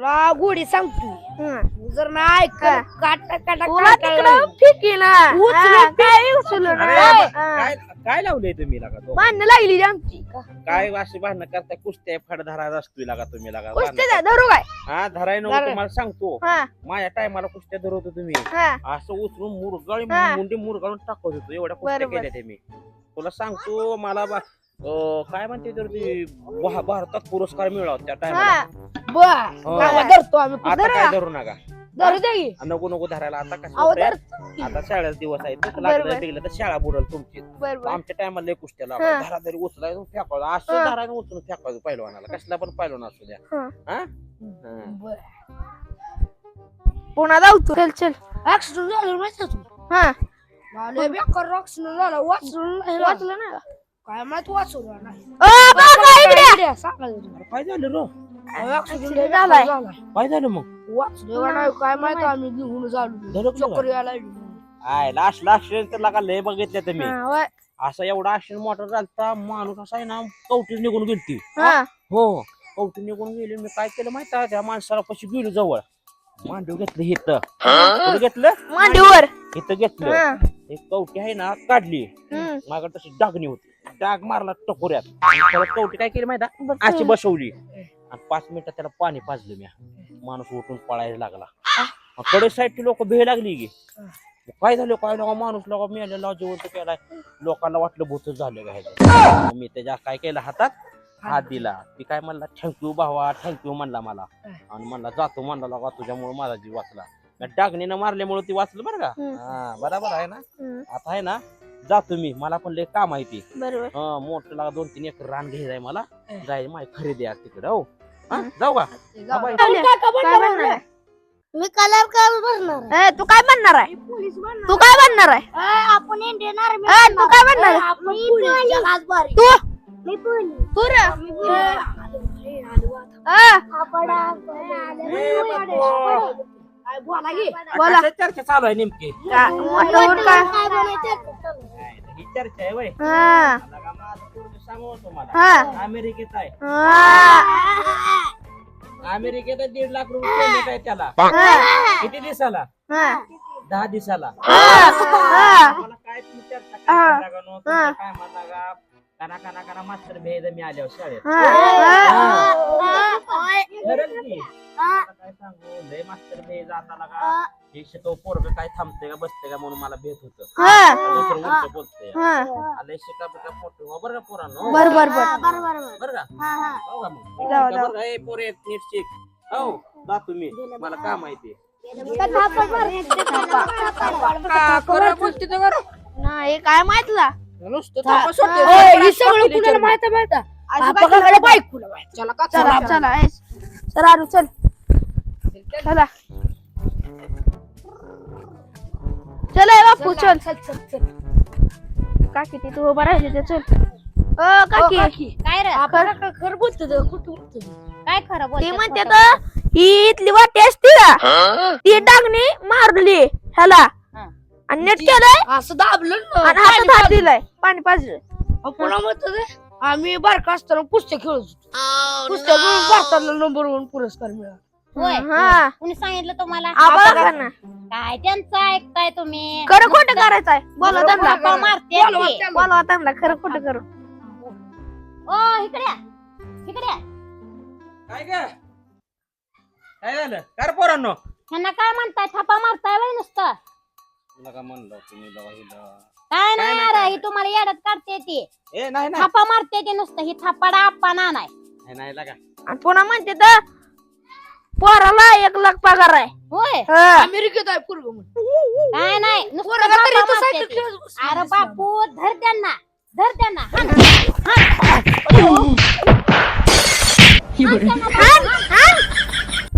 तुला गोडी सांगतो जर नाही काटा तुला तिकडं फेकी ना काय उचलू काय लावलंय तुम्ही लागा तो भांडणं लागली आमची काय अशी भांडणं करताय कुस्त्या फडधरा असतोय लागा तुम्ही लागा कुस्त्या धरू काय हा धराय नको तुम्हाला सांगतो हा माझ्या टायमाला कुस्त्या धरवतो तुम्ही हा असं उचलून मुरगाळी हा. मुंडी मुरगाळून टाकत होतो एवढ्या कुस्त्या बरोबर. केल्या ते मी तुला सांगतो मला काय म्हणते तर ती भारतात पुरस्कार मिळाला त्या टायमाला धरतो आम्ही आता काय धरू नका धरू दे की. नको नको धरायला आता अहो, कसं धरतो. आता शाळेचा दिवस आहे तसं बरोबर. लागलं बिगलं तर शाळा बुडल तुमची बरोबर आमच्या टायमाला लय कुस्त्या हा. लावा धरा तरी उचलायचं फेकायचं हा. असं धरायचं उचलून फेकायचं पहिलवानाला कसला पण पहिलवान असू द्या हा. हा पुन्हा धावतो चल चल ऍक्सिडेंट झालं माहिती तू हा लय बेकार ऍक्सिडेंट झाला वाचलं वाचलं ना काय माहित वाचवलं नाही काय झालं रो ऍक्सिडेंट झालाय. काय झालं मग वाचलं का नाही काय माहित आम्ही घेऊन झालो धडकलं चक्कर यायला आय लास्ट लास्ट तर लागा लय बघितलं तुम्ही हा, वय. असा एवढा ऍक्सिडेंट मोटर झालता माणूस असा आहे ना कवटीच निघून गेलती हा हो कवटी निघून गेली मी काय केलं माहिती आहे त्या माणसाला पशी गेलो जवळ मांडव घेतलं इथं कुठं घेतलं मांडीवर इथं घेतलं हा. एक कवटी आहे ना काढली हम्म. माझ्याकडे तशी डागणी होती डाग मारला टकोऱ्यात परत कवटी काय केली माहिती आहे? अशी बसवली आणि 5 मिनिटात त्याला पाणी पाजलं मी माणूस उठून पळायला लागला कडे साईडची लोक भेळ लागली की काय झालं काय लोक माणूस लोक मेलेला जिवंत केलाय लोकांना वाटलं भूत झालं का मी त्याच्या काय केलं हातात हात दिला ती काय म्हणला थँक्यू भावा थँक्यू म्हणला मला आणि म्हणला जातो म्हणला लोका तुझ्यामुळे माझा जीव वाचला डागणीनं मारल्यामुळे ती वाचलं बरं का हा बरोबर आहे ना आता आहे ना जातो मी मला पण लय काम आहे ती बरोबर मोठं लागा 2-3 एकर रान घ्यायचंय मला जायचं माझी खरेदी आहे तिकडे हो हा, जाऊ का काय बनणार आहे? मी कलर कर भरणार तू काय बनणार आहे तू काय बनणार आहे आपण इंडियन आर्मी तू काय बनणार आहे? तू रे बोला. कशाची चर्चा चालू आहे नेमकी मोठं होऊन काय ही चर्चा आहे वय हा माझं पोरगं सांगू तुम्हाला हा अमेरिकेत आहे हा अमेरिकेत 1.5 लाख रुपये पेमेंट आहे त्याला किती दिवसाला हा 10 दिवसाला हा मला काय तुम्ही चर्चा करायला लागा नो काय म्हणा लागा काना काना मास्टर भेद मी आल्यावर शाळेत खरंच की आता काय सांगू लय मास्टर भेद जाता लागा हे शिकव पोरग काय थांबते का बसते का म्हणून मला भेट होत दुसरं उलट बोलतोय लय शिका बिका फोटो बरं का पोरांनो बरोबर बरं का हो का मग बरं का ए पोरे नीट शिक हो जा तुम्ही मला काय माहिती नाही काय माहितला सगळं कुणाला माहिती चला चला चला आरू चल चला चल बापू चल काकी ती तू उभा राहिली ते चल काकी काय रे खरं बोलतो कुठं काय खरं बोलतो ती म्हणते तर ही इथली वाटी असती का ती डागणी मारली ह्याला आणि नेट केलंय असं दाबलं आणि हातात हात दिलाय पाणी पाजलं पुन्हा म्हणतो आम्ही बारका असताना कुस्त्या खेळत होतो कुस्त्या खेळून भारताला नंबर 1 पुरस्कार मिळाला होय हा कुणी सांगितलं तुम्हाला आम्हाला ना काय त्यांचं ऐकताय तुम्ही खरं खोटं करायचंय बोला त्यांना गप्पा मारते ते. बोलवा त्यांना खरं खोटं करू ओ इकडे या. इकडे या. काय काय झालं काय रे पोरांनो ह्यांना काय म्हणताय थापा मारताय वय नुसतं तुला का म्हणलं तुम्ही हिला काय नाही अरे ही तुम्हाला येड्यात काढते ती ए नाही नाही थापा मारते ती नुसतं ही थापाडा आप्पा नाही नाही लागा आणि पुन्हा म्हणते तर पोराला 1 लाख पगार आहे होय अमेरिकेत आहे पूर्व काय नाही नुसतं पोरगा तरी थापा इथं मारते सायकल ती. खेळत बसला. अरे बापू धर त्यांना हाण. हाण त्यांना, हाण.